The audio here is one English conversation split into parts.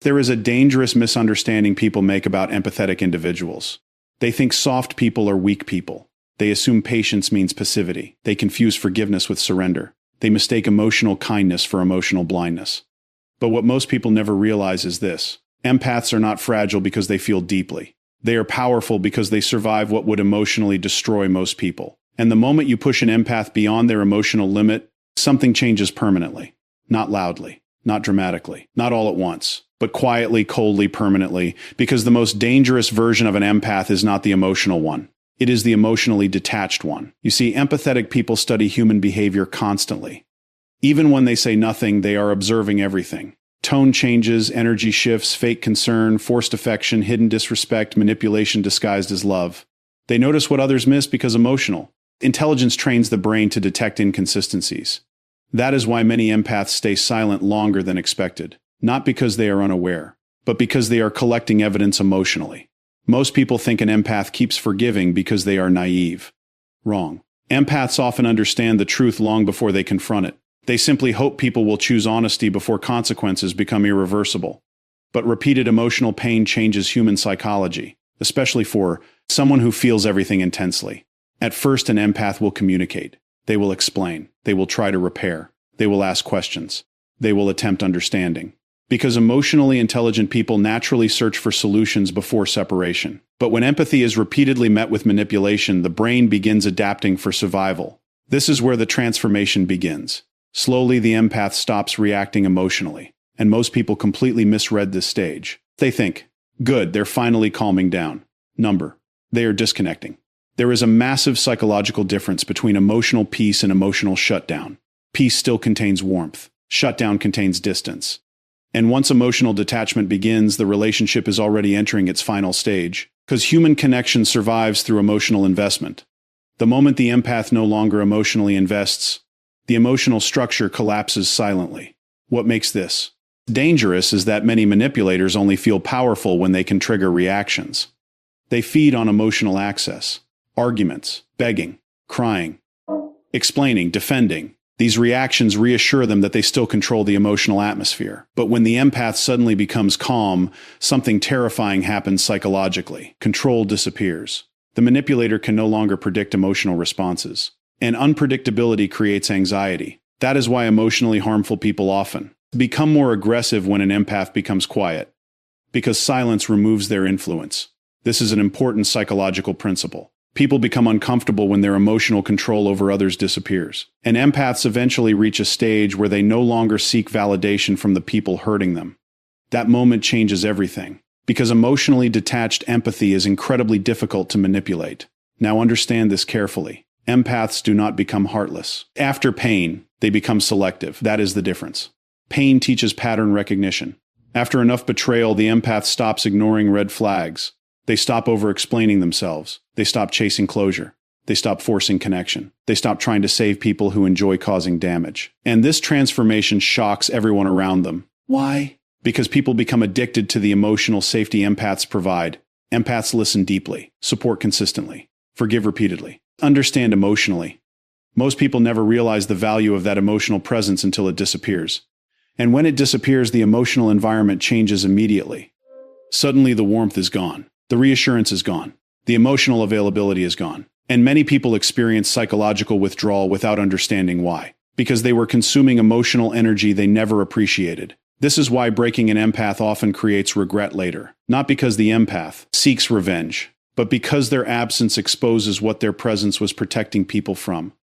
There is a dangerous misunderstanding people make about empathetic individuals. They think soft people are weak people. They assume patience means passivity. They confuse forgiveness with surrender. They mistake emotional kindness for emotional blindness. But what most people never realize is this: empaths are not fragile because they feel deeply. They are powerful because they survive what would emotionally destroy most people. And the moment you push an empath beyond their emotional limit, something changes permanently. Not loudly, not dramatically, not all at once, but quietly, coldly, permanently, because the most dangerous version of an empath is not the emotional one. It is the emotionally detached one. You see, empathetic people study human behavior constantly. Even when they say nothing, they are observing everything. Tone changes, energy shifts, fake concern, forced affection, hidden disrespect, manipulation disguised as love. They notice what others miss because emotional. Intelligence trains the brain to detect inconsistencies. That is why many empaths stay silent longer than expected. Not because they are unaware, but because they are collecting evidence emotionally. Most people think an empath keeps forgiving because they are naive. Wrong. Empaths often understand the truth long before they confront it. They simply hope people will choose honesty before consequences become irreversible. But repeated emotional pain changes human psychology, especially for someone who feels everything intensely. At first, an empath will communicate. They will explain. They will try to repair. They will ask questions. They will attempt understanding. Because emotionally intelligent people naturally search for solutions before separation. But when empathy is repeatedly met with manipulation, the brain begins adapting for survival. This is where the transformation begins. Slowly, the empath stops reacting emotionally, and most people completely misread this stage. They think, good, they're finally calming down. They are disconnecting. There is a massive psychological difference between emotional peace and emotional shutdown. Peace still contains warmth. Shutdown contains distance. And once emotional detachment begins, the relationship is already entering its final stage, because human connection survives through emotional investment. The moment the empath no longer emotionally invests, the emotional structure collapses silently. What makes this dangerous is that many manipulators only feel powerful when they can trigger reactions. They feed on emotional access. Arguments, begging, crying, explaining, defending. These reactions reassure them that they still control the emotional atmosphere. But when the empath suddenly becomes calm, something terrifying happens psychologically. Control disappears. The manipulator can no longer predict emotional responses. And unpredictability creates anxiety. That is why emotionally harmful people often become more aggressive when an empath becomes quiet, because silence removes their influence. This is an important psychological principle. People become uncomfortable when their emotional control over others disappears. And empaths eventually reach a stage where they no longer seek validation from the people hurting them. That moment changes everything, because emotionally detached empathy is incredibly difficult to manipulate. Now understand this carefully. Empaths do not become heartless. After pain, they become selective. That is the difference. Pain teaches pattern recognition. After enough betrayal, the empath stops ignoring red flags. They stop over-explaining themselves. They stop chasing closure. They stop forcing connection. They stop trying to save people who enjoy causing damage. And this transformation shocks everyone around them. Why? Because people become addicted to the emotional safety empaths provide. Empaths listen deeply, support consistently, forgive repeatedly, understand emotionally. Most people never realize the value of that emotional presence until it disappears. And when it disappears, the emotional environment changes immediately. Suddenly, the warmth is gone. The reassurance is gone. The emotional availability is gone. And many people experience psychological withdrawal without understanding why. Because they were consuming emotional energy they never appreciated. This is why breaking an empath often creates regret later. Not because the empath seeks revenge, but because their absence exposes what their presence was protecting people from.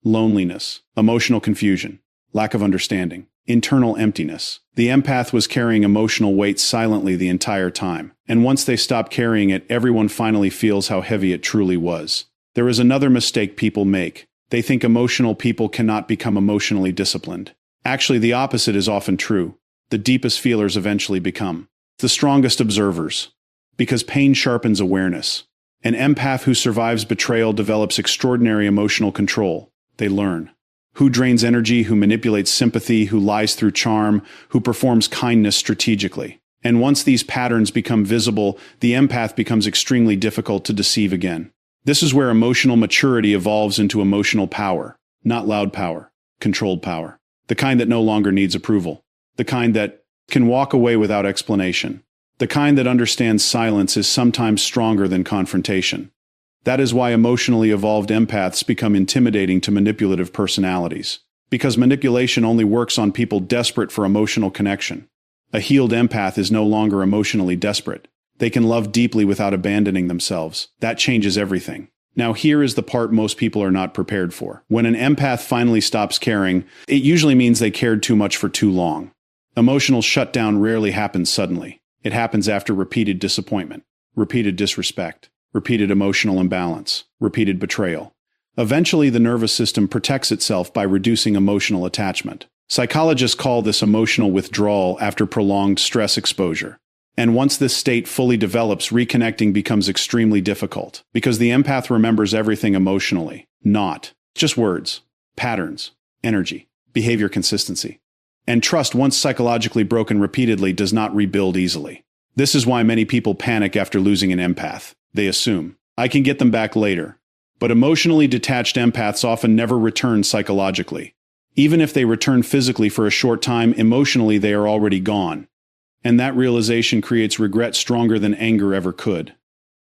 Loneliness, emotional confusion, lack of understanding, internal emptiness. The empath was carrying emotional weight silently the entire time. And once they stop carrying it, everyone finally feels how heavy it truly was. There is another mistake people make. They think emotional people cannot become emotionally disciplined. Actually, the opposite is often true. The deepest feelers eventually become the strongest observers. Because pain sharpens awareness. An empath who survives betrayal develops extraordinary emotional control. They learn who drains energy, who manipulates sympathy, who lies through charm, who performs kindness strategically. And once these patterns become visible, the empath becomes extremely difficult to deceive again. This is where emotional maturity evolves into emotional power. Not loud power, controlled power. The kind that no longer needs approval. The kind that can walk away without explanation. The kind that understands silence is sometimes stronger than confrontation. That is why emotionally evolved empaths become intimidating to manipulative personalities. Because manipulation only works on people desperate for emotional connection. A healed empath is no longer emotionally desperate. They can love deeply without abandoning themselves. That changes everything. Now here is the part most people are not prepared for. When an empath finally stops caring, it usually means they cared too much for too long. Emotional shutdown rarely happens suddenly. It happens after repeated disappointment, repeated disrespect, repeated emotional imbalance, repeated betrayal. Eventually, the nervous system protects itself by reducing emotional attachment. Psychologists call this emotional withdrawal after prolonged stress exposure. And once this state fully develops, reconnecting becomes extremely difficult, because the empath remembers everything emotionally, not just words, patterns, energy, behavior consistency. And trust, once psychologically broken repeatedly, does not rebuild easily. This is why many people panic after losing an empath. They assume, I can get them back later. But emotionally detached empaths often never return psychologically. Even if they return physically for a short time, emotionally they are already gone. And that realization creates regret stronger than anger ever could.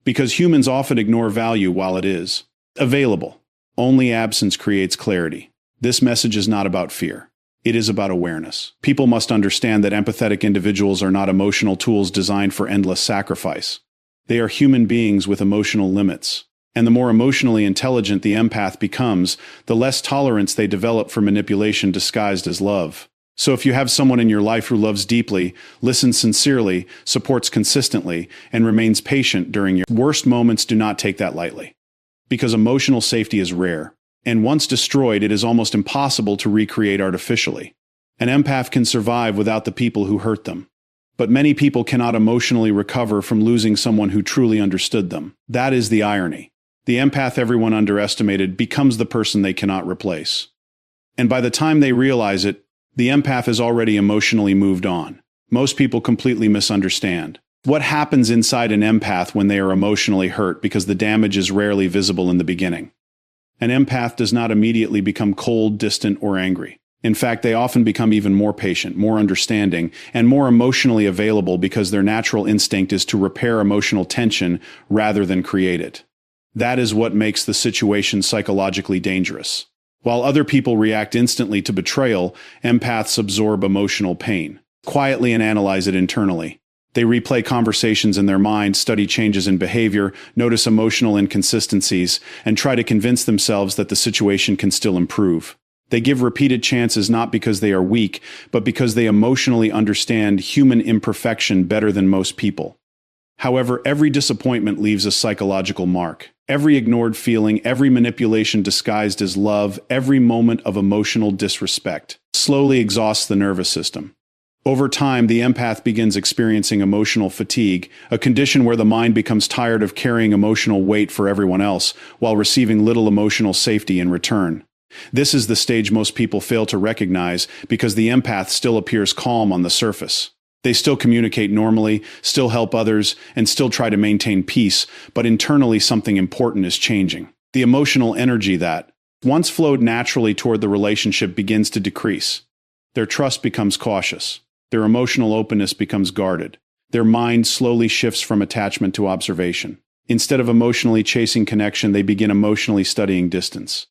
Because humans often ignore value while it is available. Only absence creates clarity. This message is not about fear. It is about awareness. People must understand that empathetic individuals are not emotional tools designed for endless sacrifice. They are human beings with emotional limits. And the more emotionally intelligent the empath becomes, the less tolerance they develop for manipulation disguised as love. So if you have someone in your life who loves deeply, listens sincerely, supports consistently, and remains patient during your worst moments, do not take that lightly. Because emotional safety is rare. And once destroyed, it is almost impossible to recreate artificially. An empath can survive without the people who hurt them. But many people cannot emotionally recover from losing someone who truly understood them. That is the irony. The empath everyone underestimated becomes the person they cannot replace. And by the time they realize it, the empath has already emotionally moved on. Most people completely misunderstand what happens inside an empath when they are emotionally hurt, because the damage is rarely visible in the beginning. An empath does not immediately become cold, distant, or angry. In fact, they often become even more patient, more understanding, and more emotionally available, because their natural instinct is to repair emotional tension rather than create it. That is what makes the situation psychologically dangerous. While other people react instantly to betrayal, empaths absorb emotional pain, quietly, and analyze it internally. They replay conversations in their mind, study changes in behavior, notice emotional inconsistencies, and try to convince themselves that the situation can still improve. They give repeated chances not because they are weak, but because they emotionally understand human imperfection better than most people. However, every disappointment leaves a psychological mark. Every ignored feeling, every manipulation disguised as love, every moment of emotional disrespect slowly exhausts the nervous system. Over time, the empath begins experiencing emotional fatigue, a condition where the mind becomes tired of carrying emotional weight for everyone else, while receiving little emotional safety in return. This is the stage most people fail to recognize, because the empath still appears calm on the surface. They still communicate normally, still help others, and still try to maintain peace, but internally something important is changing. The emotional energy that once flowed naturally toward the relationship begins to decrease. Their trust becomes cautious. Their emotional openness becomes guarded. Their mind slowly shifts from attachment to observation. Instead of emotionally chasing connection, they begin emotionally studying distance.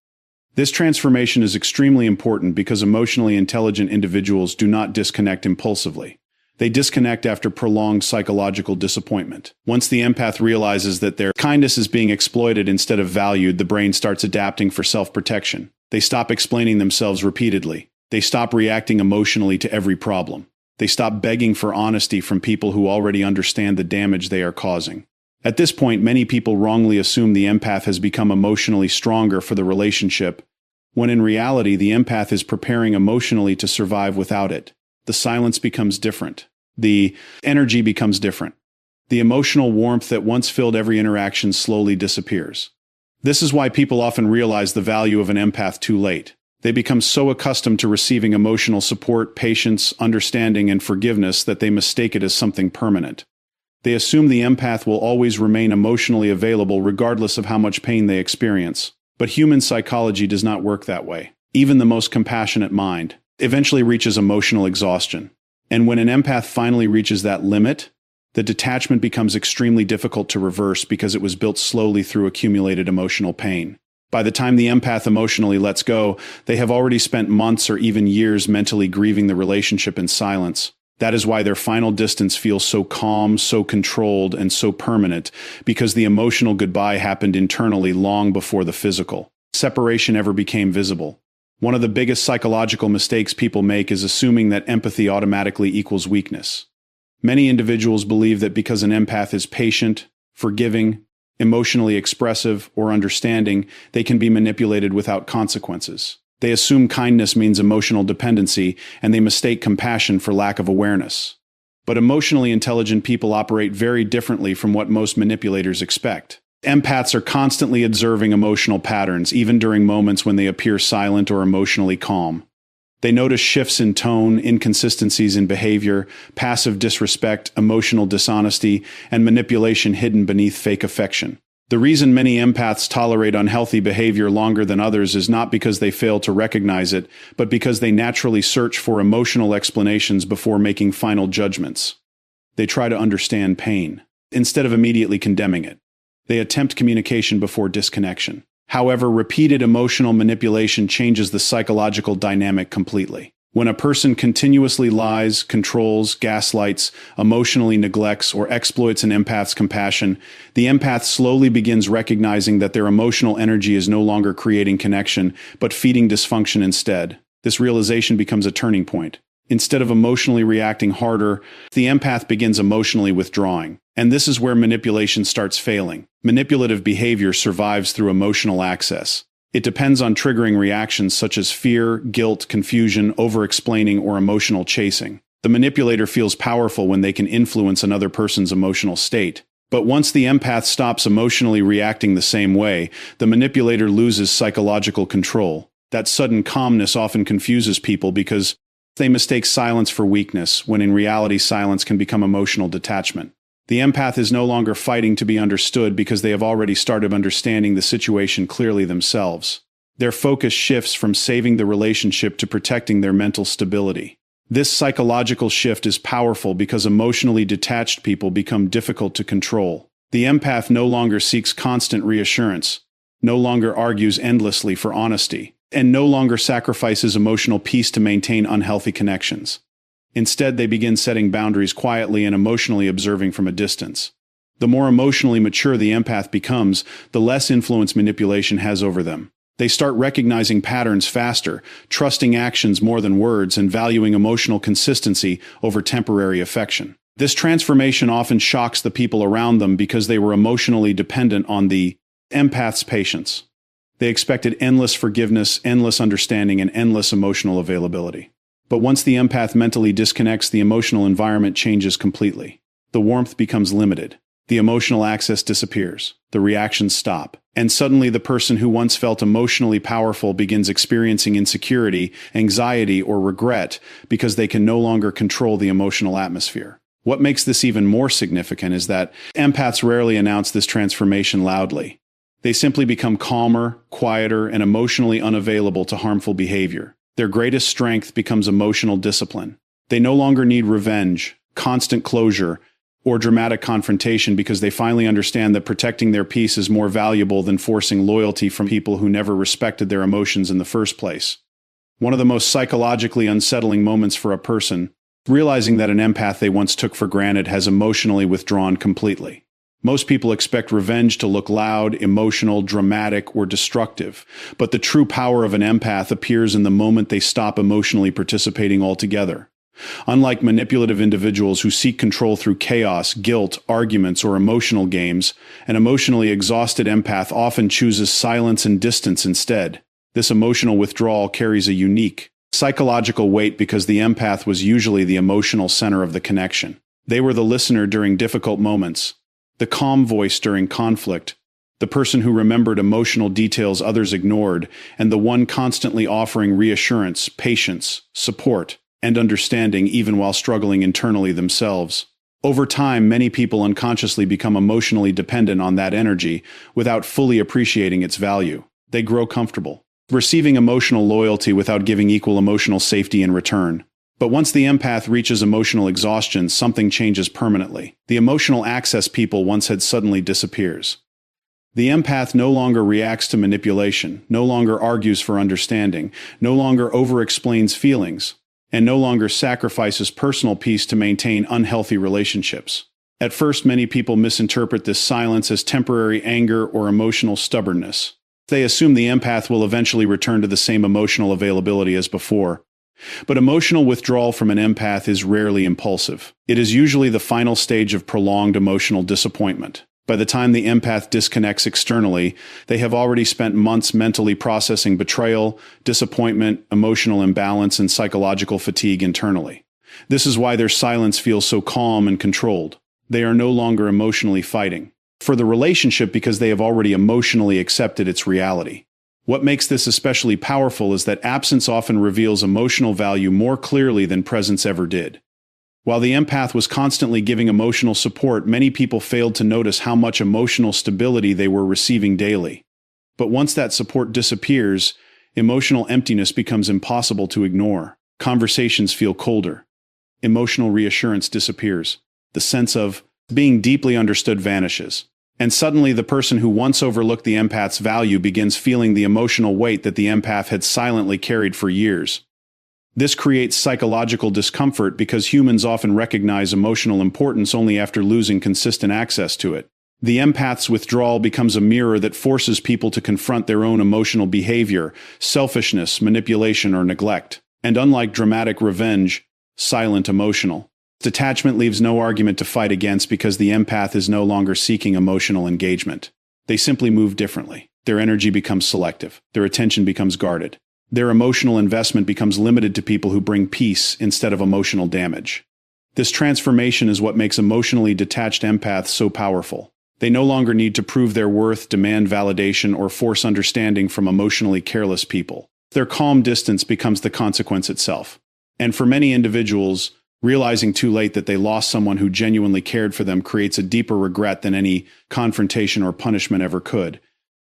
This transformation is extremely important, because emotionally intelligent individuals do not disconnect impulsively. They disconnect after prolonged psychological disappointment. Once the empath realizes that their kindness is being exploited instead of valued, the brain starts adapting for self-protection. They stop explaining themselves repeatedly. They stop reacting emotionally to every problem. They stop begging for honesty from people who already understand the damage they are causing. At this point, many people wrongly assume the empath has become emotionally stronger for the relationship, when in reality the empath is preparing emotionally to survive without it. The silence becomes different. The energy becomes different. The emotional warmth that once filled every interaction slowly disappears. This is why people often realize the value of an empath too late. They become so accustomed to receiving emotional support, patience, understanding, and forgiveness that they mistake it as something permanent. They assume the empath will always remain emotionally available regardless of how much pain they experience. But human psychology does not work that way. Even the most compassionate mind eventually reaches emotional exhaustion. And when an empath finally reaches that limit, the detachment becomes extremely difficult to reverse because it was built slowly through accumulated emotional pain. By the time the empath emotionally lets go, they have already spent months or even years mentally grieving the relationship in silence. That is why their final distance feels so calm, so controlled, and so permanent, because the emotional goodbye happened internally long before the physical separation ever became visible. One of the biggest psychological mistakes people make is assuming that empathy automatically equals weakness. Many individuals believe that because an empath is patient, forgiving, emotionally expressive, or understanding, they can be manipulated without consequences. They assume kindness means emotional dependency, and they mistake compassion for lack of awareness. But emotionally intelligent people operate very differently from what most manipulators expect. Empaths are constantly observing emotional patterns, even during moments when they appear silent or emotionally calm. They notice shifts in tone, inconsistencies in behavior, passive disrespect, emotional dishonesty, and manipulation hidden beneath fake affection. The reason many empaths tolerate unhealthy behavior longer than others is not because they fail to recognize it, but because they naturally search for emotional explanations before making final judgments. They try to understand pain, instead of immediately condemning it. They attempt communication before disconnection. However, repeated emotional manipulation changes the psychological dynamic completely. When a person continuously lies, controls, gaslights, emotionally neglects, or exploits an empath's compassion, the empath slowly begins recognizing that their emotional energy is no longer creating connection, but feeding dysfunction instead. This realization becomes a turning point. Instead of emotionally reacting harder, the empath begins emotionally withdrawing. And this is where manipulation starts failing. Manipulative behavior survives through emotional access. It depends on triggering reactions such as fear, guilt, confusion, over-explaining, or emotional chasing. The manipulator feels powerful when they can influence another person's emotional state. But once the empath stops emotionally reacting the same way, the manipulator loses psychological control. That sudden calmness often confuses people because they mistake silence for weakness, when in reality silence can become emotional detachment. The empath is no longer fighting to be understood because they have already started understanding the situation clearly themselves. Their focus shifts from saving the relationship to protecting their mental stability. This psychological shift is powerful because emotionally detached people become difficult to control. The empath no longer seeks constant reassurance, no longer argues endlessly for honesty, and no longer sacrifices emotional peace to maintain unhealthy connections. Instead, they begin setting boundaries quietly and emotionally observing from a distance. The more emotionally mature the empath becomes, the less influence manipulation has over them. They start recognizing patterns faster, trusting actions more than words, and valuing emotional consistency over temporary affection. This transformation often shocks the people around them because they were emotionally dependent on the empath's patience. They expected endless forgiveness, endless understanding, and endless emotional availability. But once the empath mentally disconnects, the emotional environment changes completely. The warmth becomes limited. The emotional access disappears. The reactions stop. And suddenly the person who once felt emotionally powerful begins experiencing insecurity, anxiety, or regret because they can no longer control the emotional atmosphere. What makes this even more significant is that empaths rarely announce this transformation loudly. They simply become calmer, quieter, and emotionally unavailable to harmful behavior. Their greatest strength becomes emotional discipline. They no longer need revenge, constant closure, or dramatic confrontation because they finally understand that protecting their peace is more valuable than forcing loyalty from people who never respected their emotions in the first place. One of the most psychologically unsettling moments for a person, realizing that an empath they once took for granted has emotionally withdrawn completely. Most people expect revenge to look loud, emotional, dramatic, or destructive, but the true power of an empath appears in the moment they stop emotionally participating altogether. Unlike manipulative individuals who seek control through chaos, guilt, arguments, or emotional games, an emotionally exhausted empath often chooses silence and distance instead. This emotional withdrawal carries a unique psychological weight because the empath was usually the emotional center of the connection. They were the listener during difficult moments, the calm voice during conflict, the person who remembered emotional details others ignored, and the one constantly offering reassurance, patience, support, and understanding even while struggling internally themselves. Over time, many people unconsciously become emotionally dependent on that energy without fully appreciating its value. They grow comfortable receiving emotional loyalty without giving equal emotional safety in return. But once the empath reaches emotional exhaustion, something changes permanently. The emotional access people once had suddenly disappears. The empath no longer reacts to manipulation, no longer argues for understanding, no longer over-explains feelings, and no longer sacrifices personal peace to maintain unhealthy relationships. At first, many people misinterpret this silence as temporary anger or emotional stubbornness. They assume the empath will eventually return to the same emotional availability as before. But emotional withdrawal from an empath is rarely impulsive. It is usually the final stage of prolonged emotional disappointment. By the time the empath disconnects externally, they have already spent months mentally processing betrayal, disappointment, emotional imbalance, and psychological fatigue internally. This is why their silence feels so calm and controlled. They are no longer emotionally fighting for the relationship because they have already emotionally accepted its reality. What makes this especially powerful is that absence often reveals emotional value more clearly than presence ever did. While the empath was constantly giving emotional support, many people failed to notice how much emotional stability they were receiving daily. But once that support disappears, emotional emptiness becomes impossible to ignore. Conversations feel colder. Emotional reassurance disappears. The sense of being deeply understood vanishes. And suddenly the person who once overlooked the empath's value begins feeling the emotional weight that the empath had silently carried for years. This creates psychological discomfort because humans often recognize emotional importance only after losing consistent access to it. The empath's withdrawal becomes a mirror that forces people to confront their own emotional behavior, selfishness, manipulation, or neglect. And unlike dramatic revenge, silent emotional detachment leaves no argument to fight against because the empath is no longer seeking emotional engagement. They simply move differently. Their energy becomes selective. Their attention becomes guarded. Their emotional investment becomes limited to people who bring peace instead of emotional damage. This transformation is what makes emotionally detached empaths so powerful. They no longer need to prove their worth, demand validation, or force understanding from emotionally careless people. Their calm distance becomes the consequence itself. And for many individuals, realizing too late that they lost someone who genuinely cared for them creates a deeper regret than any confrontation or punishment ever could.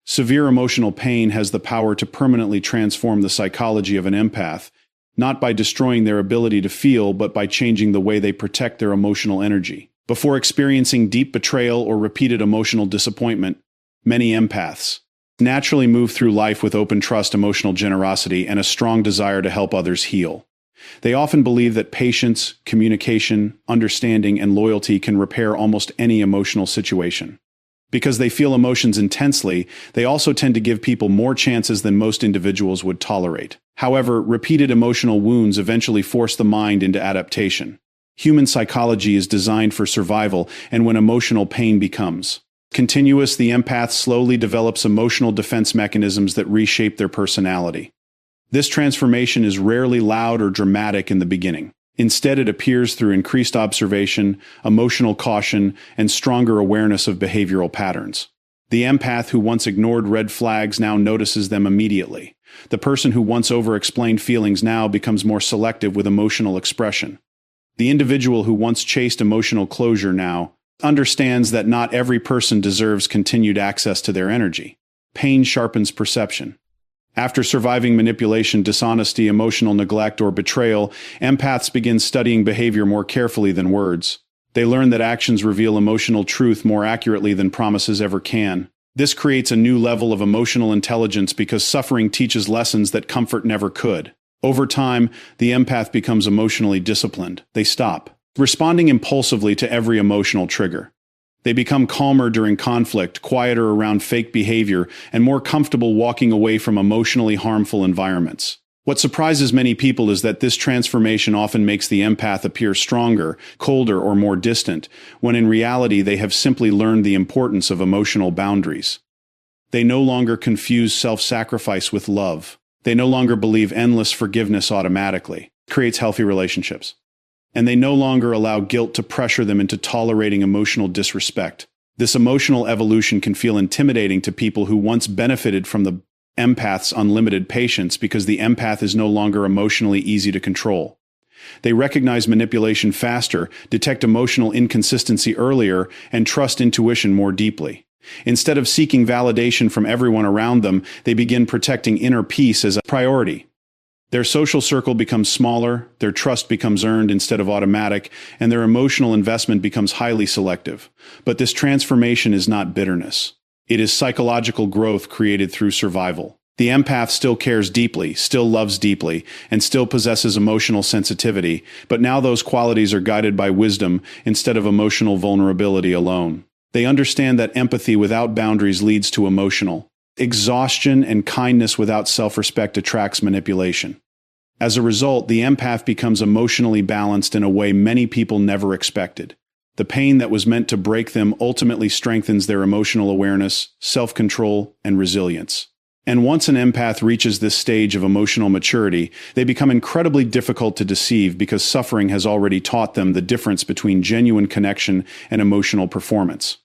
Severe emotional pain has the power to permanently transform the psychology of an empath, not by destroying their ability to feel, but by changing the way they protect their emotional energy. Before experiencing deep betrayal or repeated emotional disappointment, many empaths naturally move through life with open trust, emotional generosity, and a strong desire to help others heal. They often believe that patience, communication, understanding, and loyalty can repair almost any emotional situation. Because they feel emotions intensely, they also tend to give people more chances than most individuals would tolerate. However, repeated emotional wounds eventually force the mind into adaptation. Human psychology is designed for survival, and when emotional pain becomes continuous, the empath slowly develops emotional defense mechanisms that reshape their personality. This transformation is rarely loud or dramatic in the beginning. Instead, it appears through increased observation, emotional caution, and stronger awareness of behavioral patterns. The empath who once ignored red flags now notices them immediately. The person who once over-explained feelings now becomes more selective with emotional expression. The individual who once chased emotional closure now understands that not every person deserves continued access to their energy. Pain sharpens perception. After surviving manipulation, dishonesty, emotional neglect, or betrayal, empaths begin studying behavior more carefully than words. They learn that actions reveal emotional truth more accurately than promises ever can. This creates a new level of emotional intelligence because suffering teaches lessons that comfort never could. Over time, the empath becomes emotionally disciplined. They stop responding impulsively to every emotional trigger. They become calmer during conflict, quieter around fake behavior, and more comfortable walking away from emotionally harmful environments. What surprises many people is that this transformation often makes the empath appear stronger, colder, or more distant, when in reality they have simply learned the importance of emotional boundaries. They no longer confuse self-sacrifice with love. They no longer believe endless forgiveness automatically creates healthy relationships. And they no longer allow guilt to pressure them into tolerating emotional disrespect. This emotional evolution can feel intimidating to people who once benefited from the empath's unlimited patience because the empath is no longer emotionally easy to control. They recognize manipulation faster, detect emotional inconsistency earlier, and trust intuition more deeply. Instead of seeking validation from everyone around them, they begin protecting inner peace as a priority. Their social circle becomes smaller, their trust becomes earned instead of automatic, and their emotional investment becomes highly selective. But this transformation is not bitterness. It is psychological growth created through survival. The empath still cares deeply, still loves deeply, and still possesses emotional sensitivity, but now those qualities are guided by wisdom instead of emotional vulnerability alone. They understand that empathy without boundaries leads to emotional exhaustion, and kindness without self-respect attracts manipulation. As a result, the empath becomes emotionally balanced in a way many people never expected. The pain that was meant to break them ultimately strengthens their emotional awareness, self-control, and resilience. And once an empath reaches this stage of emotional maturity, they become incredibly difficult to deceive because suffering has already taught them the difference between genuine connection and emotional performance.